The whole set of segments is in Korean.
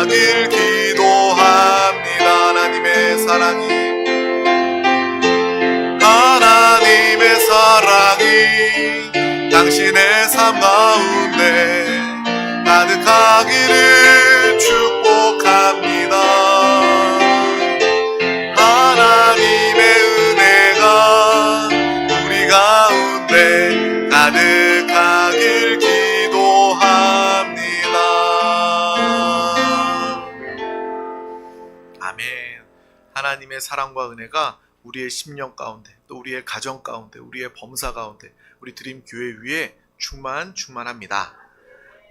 다가가길 기도합니다. 하나님의 사랑이 당신의 삶 가운데 가득하기를 축복합니다. 하나님의 은혜가 우리 가운데 가득하길 기도합니다. 아멘. 하나님의 사랑과 은혜가 우리의 심령 가운데, 또 우리의 가정 가운데, 우리의 범사 가운데, 우리 드림 교회 위에 충만합니다.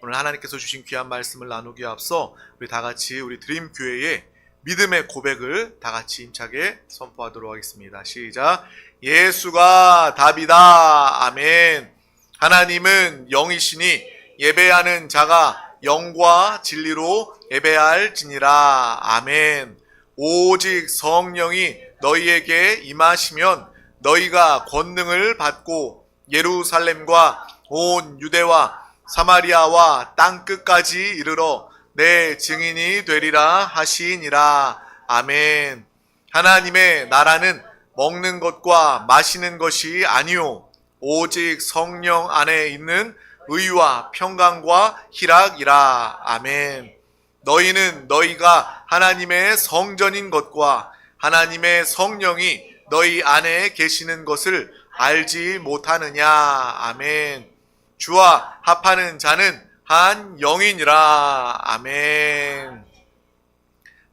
오늘 하나님께서 주신 귀한 말씀을 나누기에 앞서 우리 다 같이 우리 드림 교회의 믿음의 고백을 다 같이 힘차게 선포하도록 하겠습니다. 시작. 예수가 답이다. 아멘. 하나님은 영이시니 예배하는 자가 영과 진리로 예배할지니라. 아멘. 오직 성령이 너희에게 임하시면 너희가 권능을 받고 예루살렘과 온 유대와 사마리아와 땅끝까지 이르러 내 증인이 되리라 하시니라. 아멘. 하나님의 나라는 먹는 것과 마시는 것이 아니요 오직 성령 안에 있는 의와 평강과 희락이라. 아멘. 너희는 너희가 하나님의 성전인 것과 하나님의 성령이 너희 안에 계시는 것을 알지 못하느냐. 아멘. 주와 합하는 자는 한 영이니라. 아멘.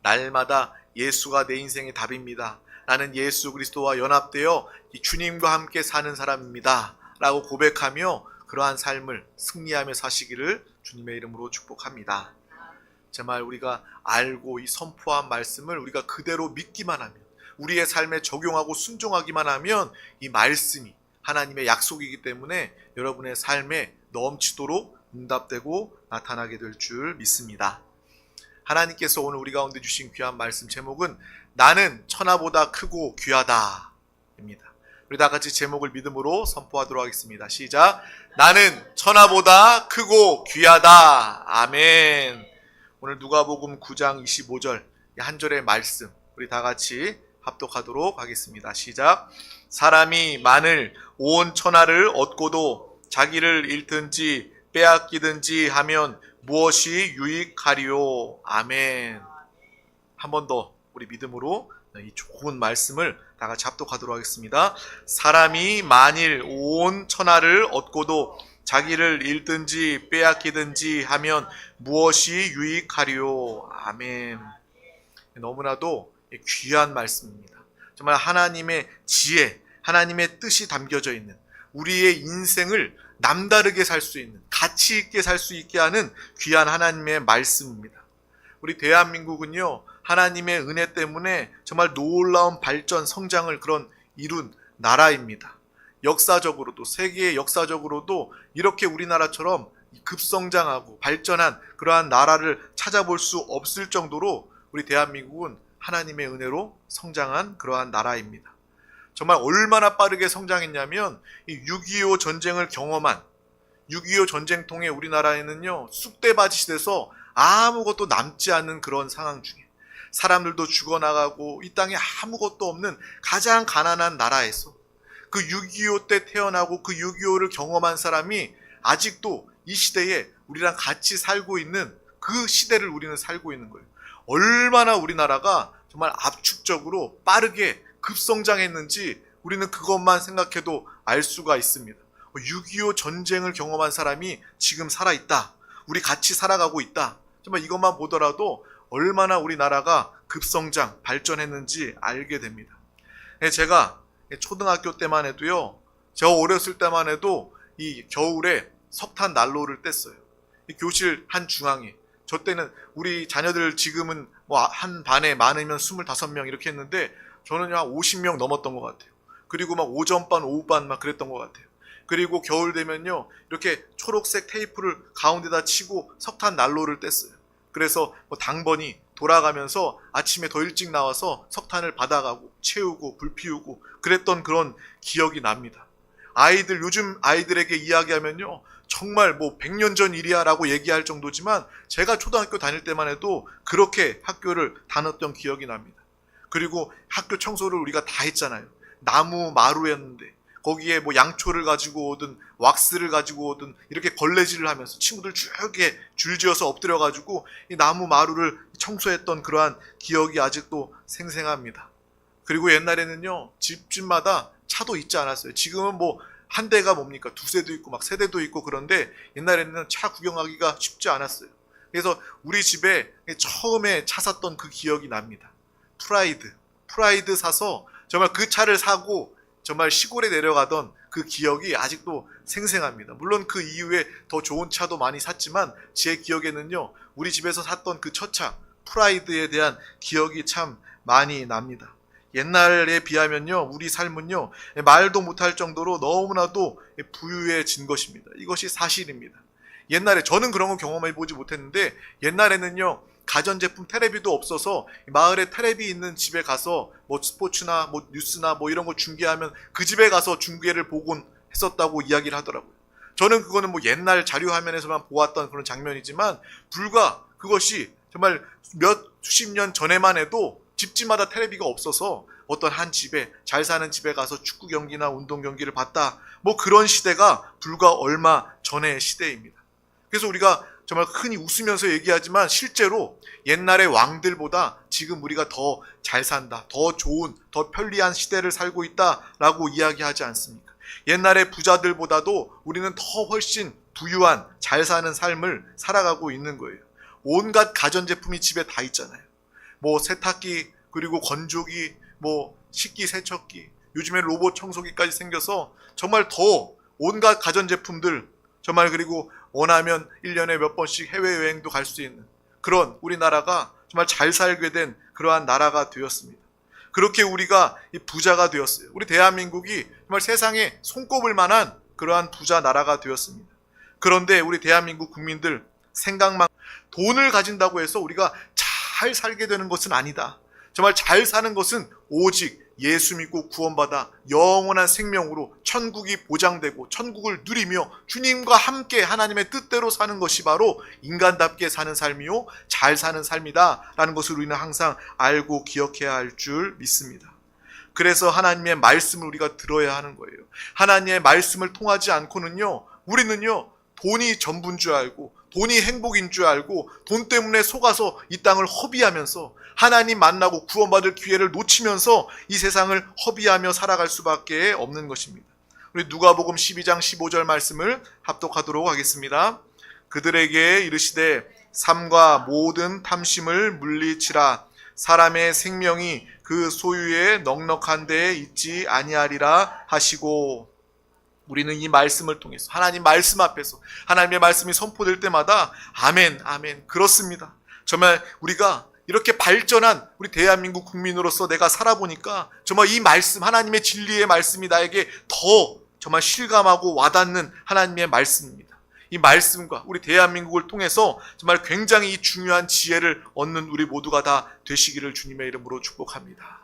날마다 예수가 내 인생의 답입니다. 나는 예수 그리스도와 연합되어 주님과 함께 사는 사람입니다 라고 고백하며 그러한 삶을 승리하며 사시기를 주님의 이름으로 축복합니다. 정말 우리가 알고 이 선포한 말씀을 우리가 그대로 믿기만 하면, 우리의 삶에 적용하고 순종하기만 하면 이 말씀이 하나님의 약속이기 때문에 여러분의 삶에 넘치도록 응답되고 나타나게 될 줄 믿습니다. 하나님께서 오늘 우리 가운데 주신 귀한 말씀 제목은 나는 천하보다 크고 귀하다 입니다. 우리 다 같이 제목을 믿음으로 선포하도록 하겠습니다. 시작. 나는 천하보다 크고 귀하다. 아멘. 오늘 누가복음 9장 25절 한 절의 말씀 우리 다 같이 합독하도록 하겠습니다. 시작. 사람이 만일 온 천하를 얻고도 자기를 잃든지 빼앗기든지 하면 무엇이 유익하리요. 아멘. 한 번 더 우리 믿음으로 이 좋은 말씀을 다 같이 합독하도록 하겠습니다. 사람이 만일 온 천하를 얻고도 자기를 잃든지 빼앗기든지 하면 무엇이 유익하리요. 아멘. 너무나도 귀한 말씀입니다. 정말 하나님의 지혜, 하나님의 뜻이 담겨져 있는 우리의 인생을 남다르게 살 수 있는, 가치 있게 살 수 있게 하는 귀한 하나님의 말씀입니다. 우리 대한민국은요, 하나님의 은혜 때문에 정말 놀라운 발전, 성장을 이룬 나라입니다. 역사적으로도, 세계의 역사적으로도 이렇게 우리나라처럼 급성장하고 발전한 그러한 나라를 찾아볼 수 없을 정도로 우리 대한민국은 하나님의 은혜로 성장한 그러한 나라입니다. 정말 얼마나 빠르게 성장했냐면 이 6.25 전쟁을 경험한 6.25 전쟁 통해 우리나라에는요 쑥대밭이 돼서 아무것도 남지 않는 그런 상황 중에 사람들도 죽어나가고 이 땅에 아무것도 없는 가장 가난한 나라에서 그 6.25 때 태어나고 그 6.25를 경험한 사람이 아직도 이 시대에 우리랑 같이 살고 있는 그 시대를 우리는 살고 있는 거예요. 얼마나 우리나라가 정말 압축적으로 빠르게 급성장했는지 우리는 그것만 생각해도 알 수가 있습니다. 6.25 전쟁을 경험한 사람이 지금 살아있다. 우리 같이 살아가고 있다. 정말 이것만 보더라도 얼마나 우리나라가 급성장, 발전했는지 알게 됩니다. 제가 초등학교 때만 해도요, 저 어렸을 때만 해도 이 겨울에 석탄 난로를 뗐어요. 이 교실 한 중앙에. 저 때는 우리 자녀들 지금은 뭐 한 반에 많으면 25명 이렇게 했는데 저는 한 50명 넘었던 것 같아요. 그리고 막 오전반, 오후반 막 그랬던 것 같아요. 그리고 겨울 되면요, 이렇게 초록색 테이프를 가운데다 치고 석탄 난로를 뗐어요. 그래서 뭐 당번이 돌아가면서 아침에 더 일찍 나와서 석탄을 받아가고 채우고 불 피우고 그랬던 그런 기억이 납니다. 요즘 아이들에게 이야기하면요, 정말 뭐 100년 전 일이야 라고 얘기할 정도지만 제가 초등학교 다닐 때만 해도 그렇게 학교를 다녔던 기억이 납니다. 그리고 학교 청소를 우리가 다 했잖아요. 나무 마루였는데 거기에 뭐 양초를 가지고 오든 왁스를 가지고 오든 이렇게 걸레질을 하면서 친구들 쭉 이렇게 줄지어서 엎드려 가지고 이 나무 마루를 청소했던 그러한 기억이 아직도 생생합니다. 그리고 옛날에는요, 집집마다 차도 있지 않았어요. 지금은 뭐 한 대가 뭡니까? 두 대도 있고 막 세 대도 있고 그런데 옛날에는 차 구경하기가 쉽지 않았어요. 그래서 우리 집에 처음에 차 샀던 그 기억이 납니다. 프라이드 사서 정말 그 차를 사고 정말 시골에 내려가던 그 기억이 아직도 생생합니다. 물론 그 이후에 더 좋은 차도 많이 샀지만 제 기억에는요, 우리 집에서 샀던 그 첫 차 프라이드에 대한 기억이 참 많이 납니다. 옛날에 비하면요, 우리 삶은요, 말도 못할 정도로 너무나도 부유해진 것입니다. 이것이 사실입니다. 옛날에 저는 그런 거 경험해 보지 못했는데 옛날에는요, 가전제품 테레비도 없어서 마을에 테레비 있는 집에 가서 뭐 스포츠나 뭐 뉴스나 뭐 이런 거 중계하면 그 집에 가서 중계를 보곤 했었다고 이야기를 하더라고요. 저는 그거는 뭐 옛날 자료 화면에서만 보았던 그런 장면이지만 불과 그것이 정말 수십 년 전에만 해도 집집마다 테레비가 없어서 어떤 한 집에, 잘 사는 집에 가서 축구 경기나 운동 경기를 봤다, 뭐 그런 시대가 불과 얼마 전의 시대입니다. 그래서 우리가 정말 흔히 웃으면서 얘기하지만 실제로 옛날의 왕들보다 지금 우리가 더 잘 산다, 더 좋은, 더 편리한 시대를 살고 있다라고 이야기하지 않습니까? 옛날의 부자들보다도 우리는 더 훨씬 부유한, 잘 사는 삶을 살아가고 있는 거예요. 온갖 가전제품이 집에 다 있잖아요. 뭐 세탁기, 그리고 건조기, 뭐 식기세척기, 요즘에 로봇 청소기까지 생겨서 정말 더 온갖 가전제품들, 정말 그리고 원하면 1년에 몇 번씩 해외여행도 갈 수 있는 그런 우리나라가 정말 잘 살게 된 그러한 나라가 되었습니다. 그렇게 우리가 부자가 되었어요. 우리 대한민국이 정말 세상에 손꼽을 만한 그러한 부자 나라가 되었습니다. 그런데 우리 대한민국 국민들 생각만, 돈을 가진다고 해서 우리가 잘 살게 되는 것은 아니다. 정말 잘 사는 것은 오직 예수 믿고 구원받아 영원한 생명으로 천국이 보장되고 천국을 누리며 주님과 함께 하나님의 뜻대로 사는 것이 바로 인간답게 사는 삶이요, 잘 사는 삶이다 라는 것을 우리는 항상 알고 기억해야 할 줄 믿습니다. 그래서 하나님의 말씀을 우리가 들어야 하는 거예요. 하나님의 말씀을 통하지 않고는요, 우리는요, 돈이 전부인 줄 알고 돈이 행복인 줄 알고 돈 때문에 속아서 이 땅을 허비하면서 하나님 만나고 구원받을 기회를 놓치면서 이 세상을 허비하며 살아갈 수밖에 없는 것입니다. 우리 누가복음 12장 15절 말씀을 합독하도록 하겠습니다. 그들에게 이르시되 삶과 모든 탐심을 물리치라. 사람의 생명이 그 소유의 넉넉한 데에 있지 아니하리라 하시고. 우리는 이 말씀을 통해서 하나님 말씀 앞에서 하나님의 말씀이 선포될 때마다 아멘, 아멘, 그렇습니다. 정말 우리가 이렇게 발전한 우리 대한민국 국민으로서 내가 살아보니까 정말 이 말씀, 하나님의 진리의 말씀이 나에게 더 정말 실감하고 와닿는 하나님의 말씀입니다. 이 말씀과 우리 대한민국을 통해서 정말 굉장히 중요한 지혜를 얻는 우리 모두가 다 되시기를 주님의 이름으로 축복합니다.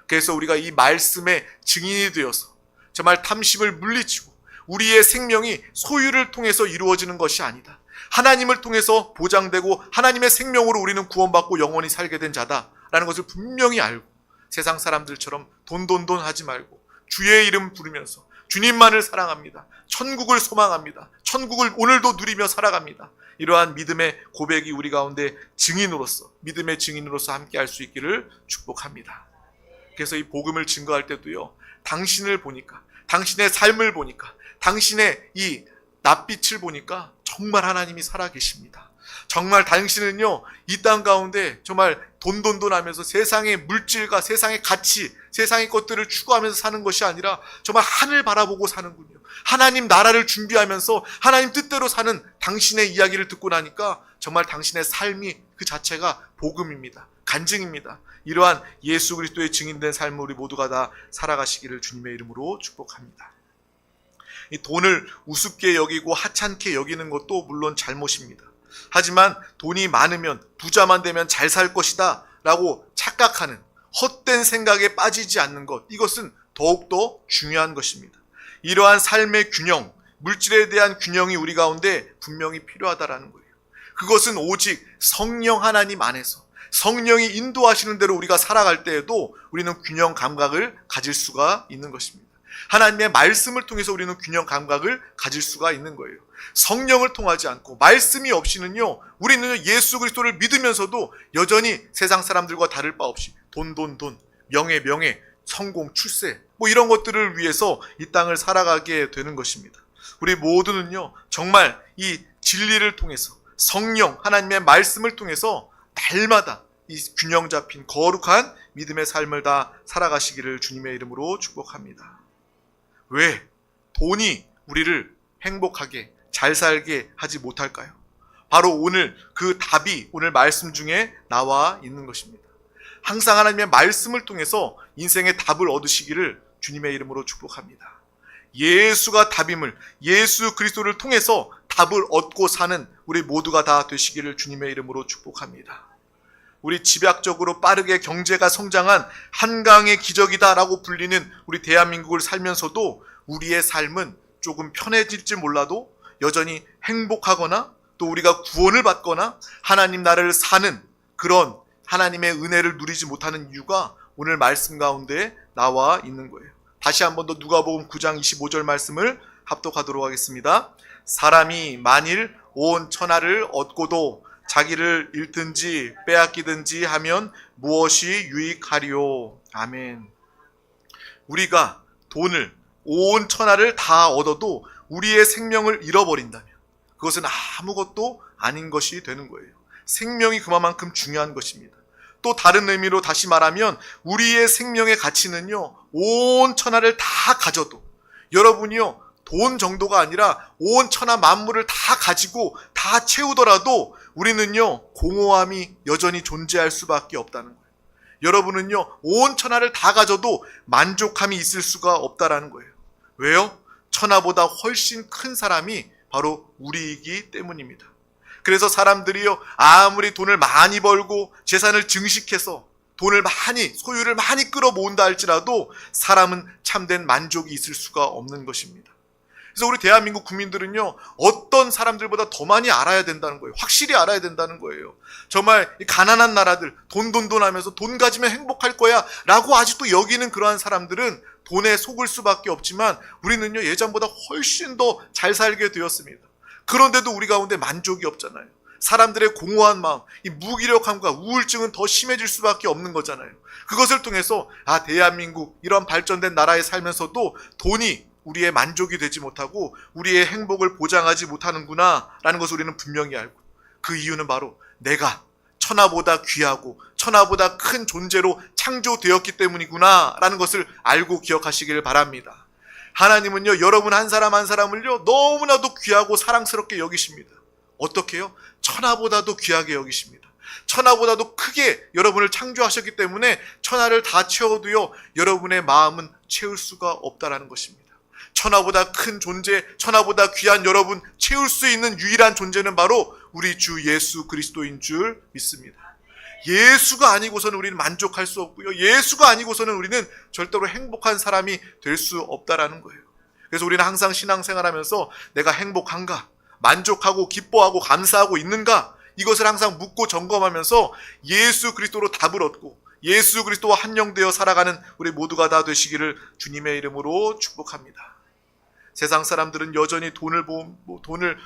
그래서 우리가 이 말씀의 증인이 되어서 정말 탐심을 물리치고 우리의 생명이 소유를 통해서 이루어지는 것이 아니다. 하나님을 통해서 보장되고 하나님의 생명으로 우리는 구원받고 영원히 살게 된 자다라는 것을 분명히 알고 세상 사람들처럼 돈 하지 말고 주의 이름 부르면서 주님만을 사랑합니다. 천국을 소망합니다. 천국을 오늘도 누리며 살아갑니다. 이러한 믿음의 고백이 우리 가운데 증인으로서, 믿음의 증인으로서 함께 할 수 있기를 축복합니다. 그래서 이 복음을 증거할 때도요, 당신을 보니까, 당신의 삶을 보니까, 당신의 이 낯빛을 보니까 정말 하나님이 살아계십니다. 정말 당신은요, 이 땅 가운데 정말 돈 하면서 세상의 물질과 세상의 가치, 세상의 것들을 추구하면서 사는 것이 아니라 정말 하늘 바라보고 사는군요. 하나님 나라를 준비하면서 하나님 뜻대로 사는 당신의 이야기를 듣고 나니까 정말 당신의 삶이 그 자체가 복음입니다. 간증입니다. 이러한 예수 그리스도의 증인된 삶을 우리 모두가 다 살아가시기를 주님의 이름으로 축복합니다. 이 돈을 우습게 여기고 하찮게 여기는 것도 물론 잘못입니다. 하지만 돈이 많으면, 부자만 되면 잘 살 것이다 라고 착각하는 헛된 생각에 빠지지 않는 것, 이것은 더욱더 중요한 것입니다. 이러한 삶의 균형, 물질에 대한 균형이 우리 가운데 분명히 필요하다라는 거예요. 그것은 오직 성령 하나님 안에서 성령이 인도하시는 대로 우리가 살아갈 때에도 우리는 균형 감각을 가질 수가 있는 것입니다. 하나님의 말씀을 통해서 우리는 균형 감각을 가질 수가 있는 거예요. 성령을 통하지 않고 말씀이 없이는요, 우리는 예수 그리스도를 믿으면서도 여전히 세상 사람들과 다를 바 없이 돈, 명예, 성공, 출세 뭐 이런 것들을 위해서 이 땅을 살아가게 되는 것입니다. 우리 모두는요, 정말 이 진리를 통해서 성령 하나님의 말씀을 통해서 날마다 이 균형 잡힌 거룩한 믿음의 삶을 다 살아가시기를 주님의 이름으로 축복합니다. 왜 돈이 우리를 행복하게 잘 살게 하지 못할까요? 바로 오늘 그 답이 오늘 말씀 중에 나와 있는 것입니다. 항상 하나님의 말씀을 통해서 인생의 답을 얻으시기를 주님의 이름으로 축복합니다. 예수가 답임을, 예수 그리스도를 통해서 답을 얻고 사는 우리 모두가 다 되시기를 주님의 이름으로 축복합니다. 우리 집약적으로 빠르게 경제가 성장한 한강의 기적이다라고 불리는 우리 대한민국을 살면서도 우리의 삶은 조금 편해질지 몰라도 여전히 행복하거나 또 우리가 구원을 받거나 하나님 나라를 사는 그런 하나님의 은혜를 누리지 못하는 이유가 오늘 말씀 가운데 나와 있는 거예요. 다시 한 번 더 누가복음 9장 25절 말씀을 합독하도록 하겠습니다. 사람이 만일 온 천하를 얻고도 자기를 잃든지 빼앗기든지 하면 무엇이 유익하리요? 아멘. 우리가 돈을 온 천하를 다 얻어도 우리의 생명을 잃어버린다면 그것은 아무것도 아닌 것이 되는 거예요. 생명이 그만큼 중요한 것입니다. 또 다른 의미로 다시 말하면 우리의 생명의 가치는요, 온 천하를 다 가져도 여러분이요, 돈 정도가 아니라 온 천하 만물을 다 가지고 다 채우더라도 우리는요, 공허함이 여전히 존재할 수밖에 없다는 거예요. 여러분은요, 온 천하를 다 가져도 만족함이 있을 수가 없다라는 거예요. 왜요? 천하보다 훨씬 큰 사람이 바로 우리이기 때문입니다. 그래서 사람들이요, 아무리 돈을 많이 벌고 재산을 증식해서 돈을 많이, 소유를 많이 끌어모은다 할지라도 사람은 참된 만족이 있을 수가 없는 것입니다. 그래서 우리 대한민국 국민들은요, 어떤 사람들보다 더 많이 알아야 된다는 거예요. 확실히 알아야 된다는 거예요. 정말 가난한 나라들, 돈 하면서 돈 가지면 행복할 거야 라고 아직도 여기는 그러한 사람들은 돈에 속을 수밖에 없지만 우리는요, 예전보다 훨씬 더 잘 살게 되었습니다. 그런데도 우리 가운데 만족이 없잖아요. 사람들의 공허한 마음, 이 무기력함과 우울증은 더 심해질 수밖에 없는 거잖아요. 그것을 통해서 대한민국 이런 발전된 나라에 살면서도 돈이 우리의 만족이 되지 못하고 우리의 행복을 보장하지 못하는구나 라는 것을 우리는 분명히 알고, 그 이유는 바로 내가 천하보다 귀하고 천하보다 큰 존재로 창조되었기 때문이구나 라는 것을 알고 기억하시기를 바랍니다. 하나님은요, 여러분 한 사람 한 사람을요, 너무나도 귀하고 사랑스럽게 여기십니다. 어떻게요? 천하보다도 귀하게 여기십니다. 천하보다도 크게 여러분을 창조하셨기 때문에 천하를 다 채워도요, 여러분의 마음은 채울 수가 없다라는 것입니다. 천하보다 큰 존재, 천하보다 귀한 여러분 채울 수 있는 유일한 존재는 바로 우리 주 예수 그리스도인 줄 믿습니다. 예수가 아니고서는 우리는 만족할 수 없고요, 예수가 아니고서는 우리는 절대로 행복한 사람이 될 수 없다라는 거예요. 그래서 우리는 항상 신앙생활하면서 내가 행복한가, 만족하고 기뻐하고 감사하고 있는가, 이것을 항상 묻고 점검하면서 예수 그리스도로 답을 얻고 예수 그리스도와 한영되어 살아가는 우리 모두가 다 되시기를 주님의 이름으로 축복합니다. 세상 사람들은 여전히 돈을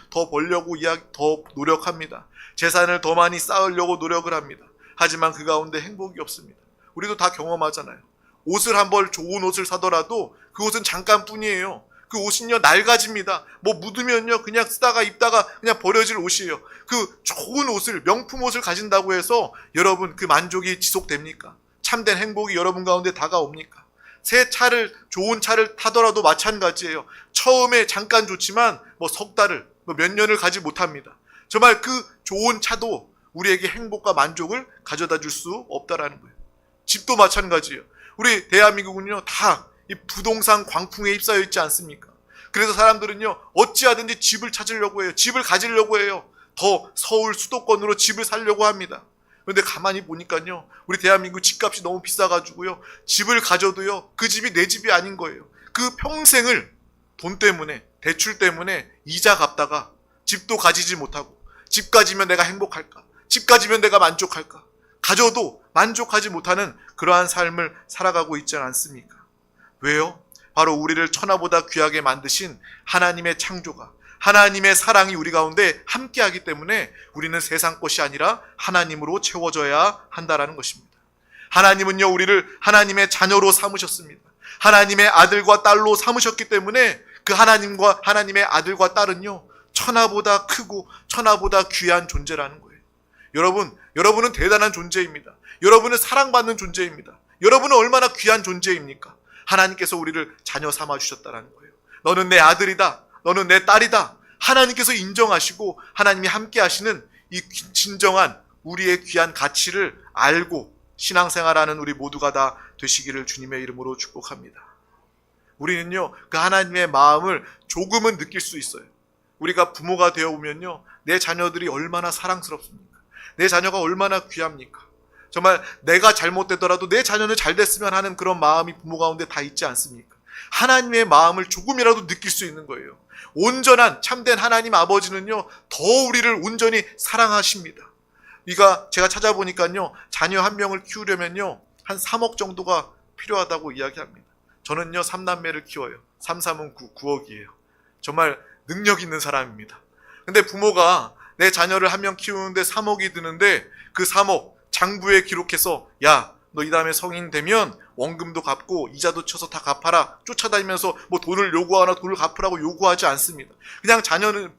더 벌려고 더 노력합니다. 재산을 더 많이 쌓으려고 노력을 합니다. 하지만 그 가운데 행복이 없습니다. 우리도 다 경험하잖아요. 옷을 한 벌 좋은 옷을 사더라도 그 옷은 잠깐뿐이에요. 그 옷은요, 낡아집니다. 묻으면요, 그냥 쓰다가 입다가 그냥 버려질 옷이에요. 그 좋은 옷을, 명품 옷을 가진다고 해서 여러분 그 만족이 지속됩니까? 참된 행복이 여러분 가운데 다가옵니까? 새 차를, 좋은 차를 타더라도 마찬가지예요. 처음에 잠깐 좋지만 석 달을, 몇 년을 가지 못합니다. 정말 그 좋은 차도 우리에게 행복과 만족을 가져다 줄 수 없다라는 거예요. 집도 마찬가지예요. 우리 대한민국은요, 다 이 부동산 광풍에 휩싸여 있지 않습니까? 그래서 사람들은요, 어찌하든지 집을 찾으려고 해요. 집을 가지려고 해요. 더 서울 수도권으로 집을 사려고 합니다. 그런데 가만히 보니까요, 우리 대한민국 집값이 너무 비싸가지고요, 집을 가져도요, 그 집이 내 집이 아닌 거예요. 그 평생을 돈 때문에, 대출 때문에 이자 갚다가 집도 가지지 못하고, 집 가지면 내가 행복할까? 집 가지면 내가 만족할까? 가져도 만족하지 못하는 그러한 삶을 살아가고 있지 않습니까? 왜요? 바로 우리를 천하보다 귀하게 만드신 하나님의 창조가, 하나님의 사랑이 우리 가운데 함께하기 때문에 우리는 세상 것이 아니라 하나님으로 채워져야 한다라는 것입니다. 하나님은요, 우리를 하나님의 자녀로 삼으셨습니다. 하나님의 아들과 딸로 삼으셨기 때문에 그 하나님과 하나님의 아들과 딸은요, 천하보다 크고 천하보다 귀한 존재라는 거예요. 여러분은 대단한 존재입니다. 여러분은 사랑받는 존재입니다. 여러분은 얼마나 귀한 존재입니까? 하나님께서 우리를 자녀 삼아 주셨다라는 거예요. 너는 내 아들이다. 너는 내 딸이다. 하나님께서 인정하시고 하나님이 함께 하시는 이 진정한 우리의 귀한 가치를 알고 신앙생활하는 우리 모두가 다 되시기를 주님의 이름으로 축복합니다. 우리는요, 그 하나님의 마음을 조금은 느낄 수 있어요. 우리가 부모가 되어 보면요, 내 자녀들이 얼마나 사랑스럽습니까? 내 자녀가 얼마나 귀합니까? 정말 내가 잘못되더라도 내 자녀는 잘 됐으면 하는 그런 마음이 부모 가운데 다 있지 않습니까? 하나님의 마음을 조금이라도 느낄 수 있는 거예요. 온전한 참된 하나님 아버지는요, 더 우리를 온전히 사랑하십니다. 제가 찾아보니까요, 자녀 한 명을 키우려면요, 한 3억 정도가 필요하다고 이야기합니다. 저는요, 3남매를 키워요. 3, 3은 9, 9억이에요. 정말 능력 있는 사람입니다. 근데 부모가 내 자녀를 한 명 키우는데 3억이 드는데 그 3억 장부에 기록해서, 야, 너 이 다음에 성인 되면 원금도 갚고 이자도 쳐서 다 갚아라, 쫓아다니면서 뭐 돈을 요구하거나 돈을 갚으라고 요구하지 않습니다. 그냥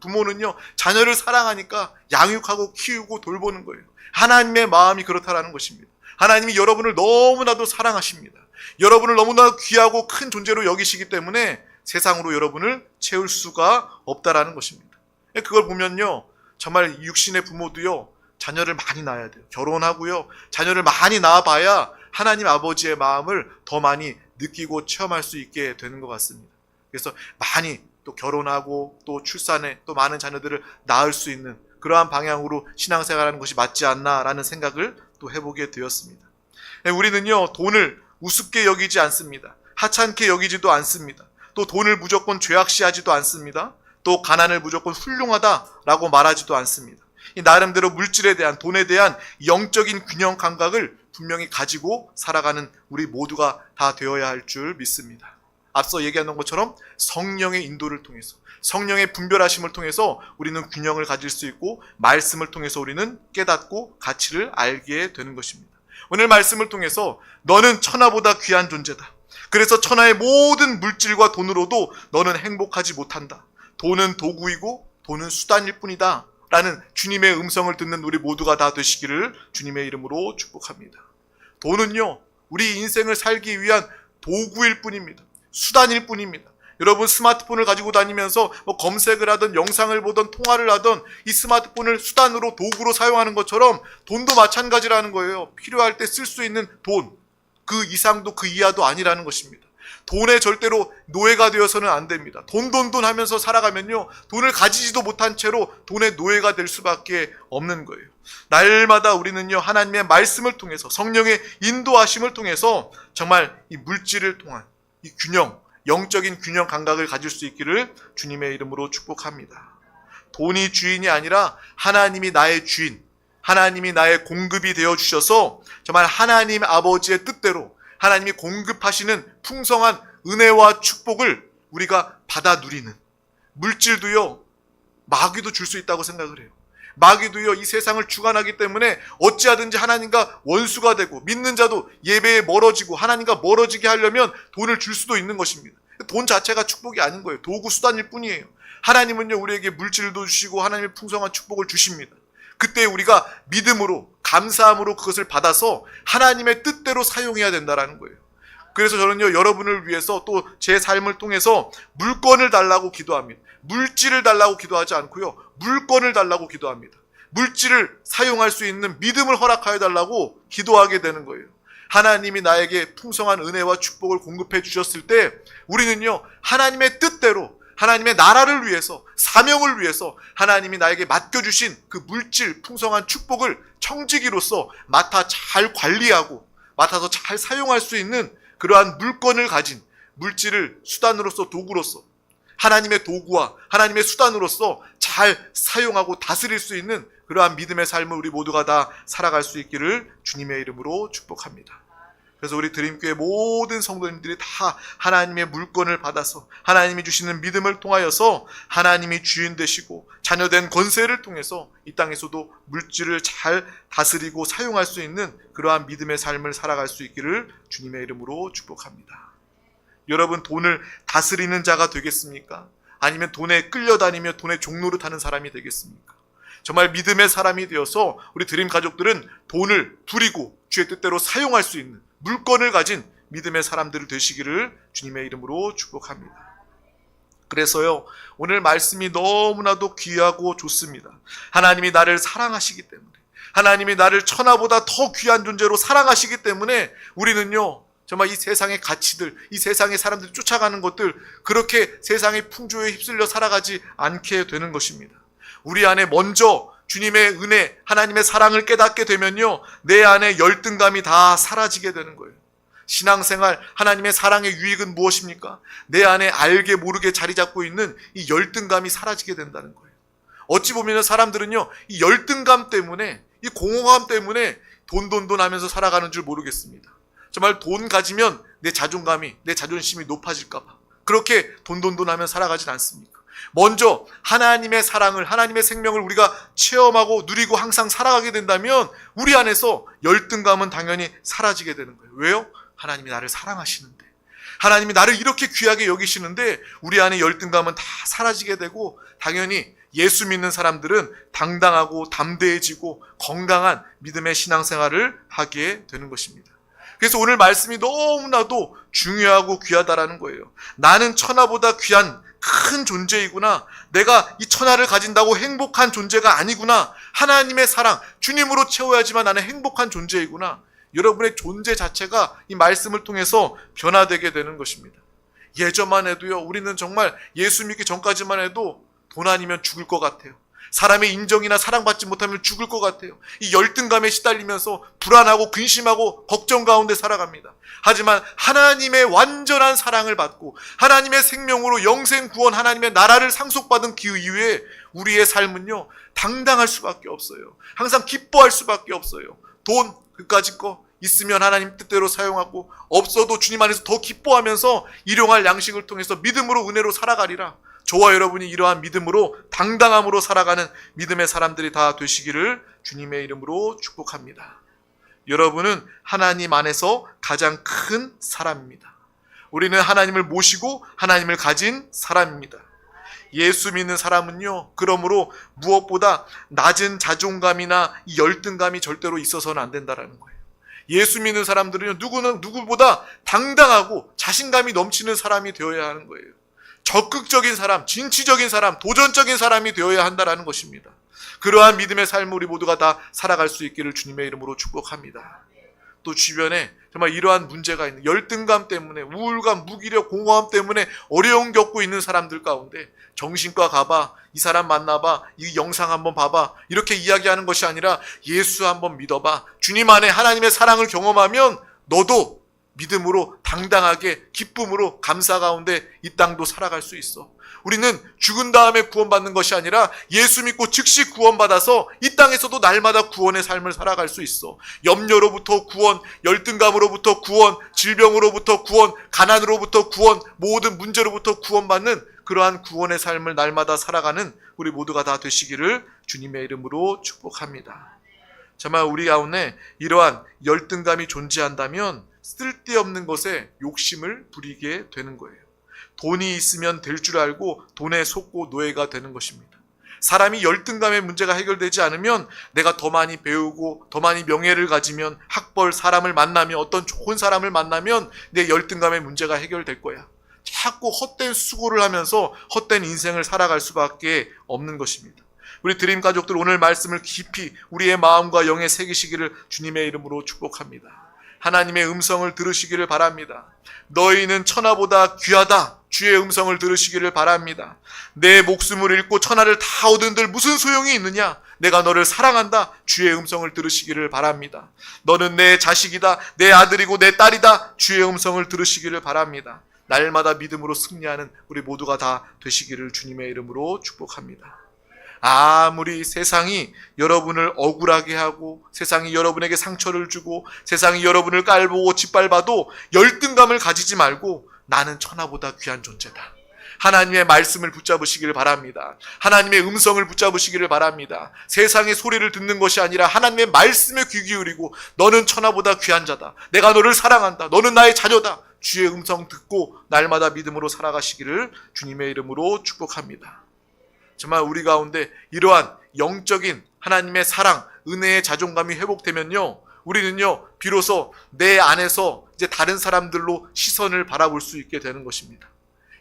부모는요, 자녀를 사랑하니까 양육하고 키우고 돌보는 거예요. 하나님의 마음이 그렇다라는 것입니다. 하나님이 여러분을 너무나도 사랑하십니다. 여러분을 너무나 귀하고 큰 존재로 여기시기 때문에 세상으로 여러분을 채울 수가 없다라는 것입니다. 그걸 보면요, 정말 육신의 부모도요, 자녀를 많이 낳아야 돼요. 결혼하고요, 자녀를 많이 낳아봐야 하나님 아버지의 마음을 더 많이 느끼고 체험할 수 있게 되는 것 같습니다. 그래서 많이 또 결혼하고 또 출산해 또 많은 자녀들을 낳을 수 있는 그러한 방향으로 신앙생활하는 것이 맞지 않나라는 생각을 또 해보게 되었습니다. 우리는요, 돈을 우습게 여기지 않습니다. 하찮게 여기지도 않습니다. 또 돈을 무조건 죄악시하지도 않습니다. 또 가난을 무조건 훌륭하다라고 말하지도 않습니다. 이 나름대로 물질에 대한, 돈에 대한 영적인 균형 감각을 분명히 가지고 살아가는 우리 모두가 다 되어야 할 줄 믿습니다. 앞서 얘기한 것처럼 성령의 인도를 통해서, 성령의 분별하심을 통해서 우리는 균형을 가질 수 있고, 말씀을 통해서 우리는 깨닫고 가치를 알게 되는 것입니다. 오늘 말씀을 통해서 너는 천하보다 귀한 존재다. 그래서 천하의 모든 물질과 돈으로도 너는 행복하지 못한다. 돈은 도구이고 돈은 수단일 뿐이다 라는 주님의 음성을 듣는 우리 모두가 다 되시기를 주님의 이름으로 축복합니다. 돈은요, 우리 인생을 살기 위한 도구일 뿐입니다. 수단일 뿐입니다. 여러분, 스마트폰을 가지고 다니면서 뭐 검색을 하든 영상을 보든 통화를 하든 이 스마트폰을 수단으로, 도구로 사용하는 것처럼 돈도 마찬가지라는 거예요. 필요할 때 쓸 수 있는 돈, 그 이상도 그 이하도 아니라는 것입니다. 돈에 절대로 노예가 되어서는 안 됩니다. 돈 하면서 살아가면요, 돈을 가지지도 못한 채로 돈의 노예가 될 수밖에 없는 거예요. 날마다 우리는요, 하나님의 말씀을 통해서, 성령의 인도하심을 통해서 정말 이 물질을 통한 이 균형, 영적인 균형 감각을 가질 수 있기를 주님의 이름으로 축복합니다. 돈이 주인이 아니라 하나님이 나의 주인, 하나님이 나의 공급이 되어 주셔서 정말 하나님 아버지의 뜻대로 하나님이 공급하시는 풍성한 은혜와 축복을 우리가 받아 누리는, 물질도요, 마귀도 줄 수 있다고 생각을 해요. 마귀도요, 이 세상을 주관하기 때문에 어찌하든지 하나님과 원수가 되고, 믿는 자도 예배에 멀어지고 하나님과 멀어지게 하려면 돈을 줄 수도 있는 것입니다. 돈 자체가 축복이 아닌 거예요. 도구, 수단일 뿐이에요. 하나님은요, 우리에게 물질도 주시고 하나님의 풍성한 축복을 주십니다. 그때 우리가 믿음으로, 감사함으로 그것을 받아서 하나님의 뜻대로 사용해야 된다라는 거예요. 그래서 저는요, 여러분을 위해서 또 제 삶을 통해서 물건을 달라고 기도합니다. 물질을 달라고 기도하지 않고요, 물건을 달라고 기도합니다. 물질을 사용할 수 있는 믿음을 허락하여 달라고 기도하게 되는 거예요. 하나님이 나에게 풍성한 은혜와 축복을 공급해 주셨을 때 우리는요, 하나님의 뜻대로, 하나님의 나라를 위해서, 사명을 위해서 하나님이 나에게 맡겨주신 그 물질, 풍성한 축복을 청지기로서 맡아 잘 관리하고 맡아서 잘 사용할 수 있는 그러한 물건을 가진, 물질을 수단으로서, 도구로서 하나님의 도구와 하나님의 수단으로서 잘 사용하고 다스릴 수 있는 그러한 믿음의 삶을 우리 모두가 다 살아갈 수 있기를 주님의 이름으로 축복합니다. 그래서 우리 드림교회 모든 성도님들이 다 하나님의 물건을 받아서 하나님이 주시는 믿음을 통하여서 하나님이 주인 되시고 자녀된 권세를 통해서 이 땅에서도 물질을 잘 다스리고 사용할 수 있는 그러한 믿음의 삶을 살아갈 수 있기를 주님의 이름으로 축복합니다. 여러분, 돈을 다스리는 자가 되겠습니까? 아니면 돈에 끌려다니며 돈의 종로를 타는 사람이 되겠습니까? 정말 믿음의 사람이 되어서 우리 드림 가족들은 돈을 부리고 주의 뜻대로 사용할 수 있는 물건을 가진 믿음의 사람들을 되시기를 주님의 이름으로 축복합니다. 그래서요, 오늘 말씀이 너무나도 귀하고 좋습니다. 하나님이 나를 사랑하시기 때문에, 하나님이 나를 천하보다 더 귀한 존재로 사랑하시기 때문에 우리는요, 정말 이 세상의 가치들, 이 세상의 사람들이 쫓아가는 것들, 그렇게 세상의 풍조에 휩쓸려 살아가지 않게 되는 것입니다. 우리 안에 먼저 주님의 은혜, 하나님의 사랑을 깨닫게 되면요, 내 안에 열등감이 다 사라지게 되는 거예요. 신앙생활, 하나님의 사랑의 유익은 무엇입니까? 내 안에 알게 모르게 자리 잡고 있는 이 열등감이 사라지게 된다는 거예요. 어찌 보면 사람들은요, 이 열등감 때문에, 이 공허감 때문에 돈 하면서 살아가는 줄 모르겠습니다. 정말 돈 가지면 내 자존감이, 내 자존심이 높아질까 봐 그렇게 돈 하면 살아가진 않습니까? 먼저 하나님의 사랑을, 하나님의 생명을 우리가 체험하고 누리고 항상 살아가게 된다면 우리 안에서 열등감은 당연히 사라지게 되는 거예요. 왜요? 하나님이 나를 사랑하시는데, 하나님이 나를 이렇게 귀하게 여기시는데 우리 안에 열등감은 다 사라지게 되고, 당연히 예수 믿는 사람들은 당당하고 담대해지고 건강한 믿음의 신앙생활을 하게 되는 것입니다. 그래서 오늘 말씀이 너무나도 중요하고 귀하다라는 거예요. 나는 천하보다 귀한 큰 존재이구나. 내가 이 천하를 가진다고 행복한 존재가 아니구나. 하나님의 사랑, 주님으로 채워야지만 나는 행복한 존재이구나. 여러분의 존재 자체가 이 말씀을 통해서 변화되게 되는 것입니다. 예전만 해도요, 우리는 정말 예수 믿기 전까지만 해도 돈 아니면 죽을 것 같아요. 사람의 인정이나 사랑받지 못하면 죽을 것 같아요. 이 열등감에 시달리면서 불안하고 근심하고 걱정 가운데 살아갑니다. 하지만 하나님의 완전한 사랑을 받고 하나님의 생명으로 영생 구원, 하나님의 나라를 상속받은 그 이후에 우리의 삶은요, 당당할 수밖에 없어요. 항상 기뻐할 수밖에 없어요. 돈, 그까짓 거 있으면 하나님 뜻대로 사용하고, 없어도 주님 안에서 더 기뻐하면서 일용할 양식을 통해서 믿음으로 은혜로 살아가리라. 저와 여러분이 이러한 믿음으로, 당당함으로 살아가는 믿음의 사람들이 다 되시기를 주님의 이름으로 축복합니다. 여러분은 하나님 안에서 가장 큰 사람입니다. 우리는 하나님을 모시고 하나님을 가진 사람입니다. 예수 믿는 사람은요, 그러므로 무엇보다 낮은 자존감이나 이 열등감이 절대로 있어서는 안 된다는 거예요. 예수 믿는 사람들은요, 누구보다 당당하고 자신감이 넘치는 사람이 되어야 하는 거예요. 적극적인 사람, 진취적인 사람, 도전적인 사람이 되어야 한다는 것입니다. 그러한 믿음의 삶을 우리 모두가 다 살아갈 수 있기를 주님의 이름으로 축복합니다. 또 주변에 정말 이러한 문제가 있는, 열등감 때문에, 우울감, 무기력, 공허함 때문에 어려움 겪고 있는 사람들 가운데 정신과 가봐, 이 사람 만나봐, 이 영상 한번 봐봐, 이렇게 이야기하는 것이 아니라 예수 한번 믿어봐, 주님 안에 하나님의 사랑을 경험하면 너도 믿음으로 당당하게 기쁨으로 감사 가운데 이 땅도 살아갈 수 있어. 우리는 죽은 다음에 구원받는 것이 아니라 예수 믿고 즉시 구원받아서 이 땅에서도 날마다 구원의 삶을 살아갈 수 있어. 염려로부터 구원, 열등감으로부터 구원, 질병으로부터 구원, 가난으로부터 구원, 모든 문제로부터 구원받는 그러한 구원의 삶을 날마다 살아가는 우리 모두가 다 되시기를 주님의 이름으로 축복합니다. 정말 우리 가운데 이러한 열등감이 존재한다면 쓸데없는 것에 욕심을 부리게 되는 거예요. 돈이 있으면 될 줄 알고 돈에 속고 노예가 되는 것입니다. 사람이 열등감의 문제가 해결되지 않으면 내가 더 많이 배우고 더 많이 명예를 가지면, 학벌, 사람을 만나면, 어떤 좋은 사람을 만나면 내 열등감의 문제가 해결될 거야. 자꾸 헛된 수고를 하면서 헛된 인생을 살아갈 수밖에 없는 것입니다. 우리 드림 가족들, 오늘 말씀을 깊이 우리의 마음과 영에 새기시기를 주님의 이름으로 축복합니다. 하나님의 음성을 들으시기를 바랍니다. 너희는 천하보다 귀하다. 주의 음성을 들으시기를 바랍니다. 내 목숨을 잃고 천하를 다 얻은들 무슨 소용이 있느냐? 내가 너를 사랑한다. 주의 음성을 들으시기를 바랍니다. 너는 내 자식이다. 내 아들이고 내 딸이다. 주의 음성을 들으시기를 바랍니다. 날마다 믿음으로 승리하는 우리 모두가 다 되시기를 주님의 이름으로 축복합니다. 아무리 세상이 여러분을 억울하게 하고 세상이 여러분에게 상처를 주고 세상이 여러분을 깔보고 짓밟아도 열등감을 가지지 말고 나는 천하보다 귀한 존재다. 하나님의 말씀을 붙잡으시기를 바랍니다. 하나님의 음성을 붙잡으시기를 바랍니다. 세상의 소리를 듣는 것이 아니라 하나님의 말씀에 귀 기울이고 너는 천하보다 귀한 자다. 내가 너를 사랑한다. 너는 나의 자녀다. 주의 음성 듣고 날마다 믿음으로 살아가시기를 주님의 이름으로 축복합니다. 정말 우리 가운데 이러한 영적인 하나님의 사랑, 은혜의 자존감이 회복되면요, 우리는요 비로소 내 안에서 이제 다른 사람들로 시선을 바라볼 수 있게 되는 것입니다.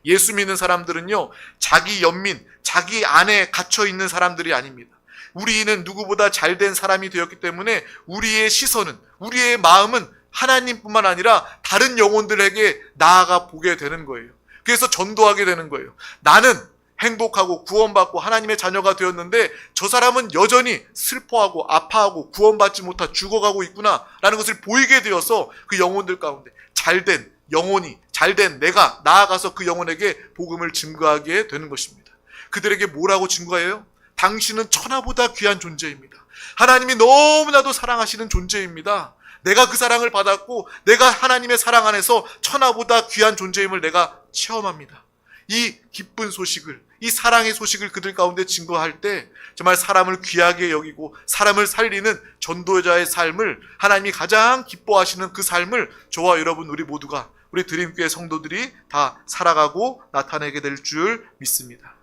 예수 믿는 사람들은요 자기 연민, 자기 안에 갇혀 있는 사람들이 아닙니다. 우리는 누구보다 잘된 사람이 되었기 때문에 우리의 시선은, 우리의 마음은 하나님뿐만 아니라 다른 영혼들에게 나아가 보게 되는 거예요. 그래서 전도하게 되는 거예요. 나는 행복하고 구원받고 하나님의 자녀가 되었는데 저 사람은 여전히 슬퍼하고 아파하고 구원받지 못하 죽어가고 있구나 라는 것을 보이게 되어서 그 영혼들 가운데 잘된 영혼이, 잘된 내가 나아가서 그 영혼에게 복음을 증거하게 되는 것입니다. 그들에게 뭐라고 증거해요? 당신은 천하보다 귀한 존재입니다. 하나님이 너무나도 사랑하시는 존재입니다. 내가 그 사랑을 받았고 내가 하나님의 사랑 안에서 천하보다 귀한 존재임을 내가 체험합니다. 이 기쁜 소식을, 이 사랑의 소식을 그들 가운데 증거할 때 정말 사람을 귀하게 여기고 사람을 살리는 전도자의 삶을, 하나님이 가장 기뻐하시는 그 삶을 저와 여러분 우리 모두가, 우리 드림교회 성도들이 다 살아가고 나타내게 될 줄 믿습니다.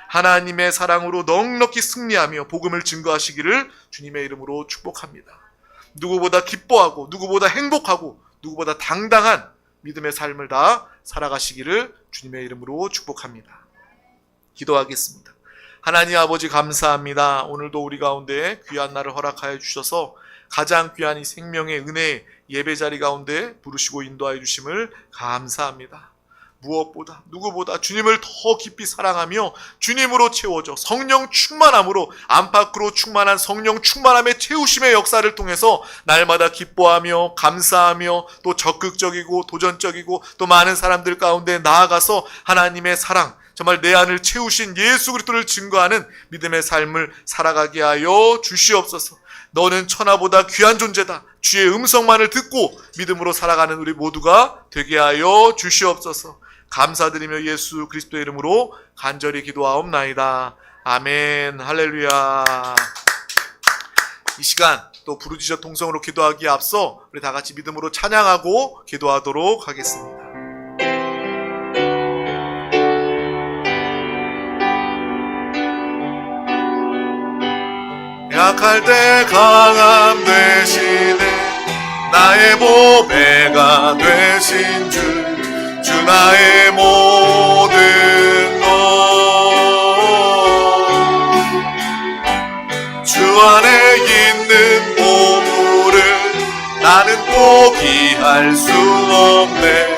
하나님의 사랑으로 넉넉히 승리하며 복음을 증거하시기를 주님의 이름으로 축복합니다. 누구보다 기뻐하고 누구보다 행복하고 누구보다 당당한 믿음의 삶을 다 살아가시기를 주님의 이름으로 축복합니다. 기도하겠습니다. 하나님 아버지 감사합니다. 오늘도 우리 가운데 귀한 날을 허락하여 주셔서 가장 귀한 이 생명의 은혜의 예배 자리 가운데 부르시고 인도하여 주심을 감사합니다. 무엇보다 누구보다 주님을 더 깊이 사랑하며 주님으로 채워져 성령 충만함으로, 안팎으로 충만한 성령 충만함의 채우심의 역사를 통해서 날마다 기뻐하며 감사하며 또 적극적이고 도전적이고 또 많은 사람들 가운데 나아가서 하나님의 사랑, 정말 내 안을 채우신 예수 그리스도를 증거하는 믿음의 삶을 살아가게 하여 주시옵소서. 너는 천하보다 귀한 존재다. 주의 음성만을 듣고 믿음으로 살아가는 우리 모두가 되게 하여 주시옵소서. 감사드리며 예수 그리스도의 이름으로 간절히 기도하옵나이다. 아멘. 할렐루야. 이 시간 또 부르짖어 통성으로 기도하기에 앞서 우리 다 같이 믿음으로 찬양하고 기도하도록 하겠습니다. 약할 때 강함 되시네 나의 보배가 되신 주 나의 모든 것 주 안에 있는 보물을 나는 포기할 수 없네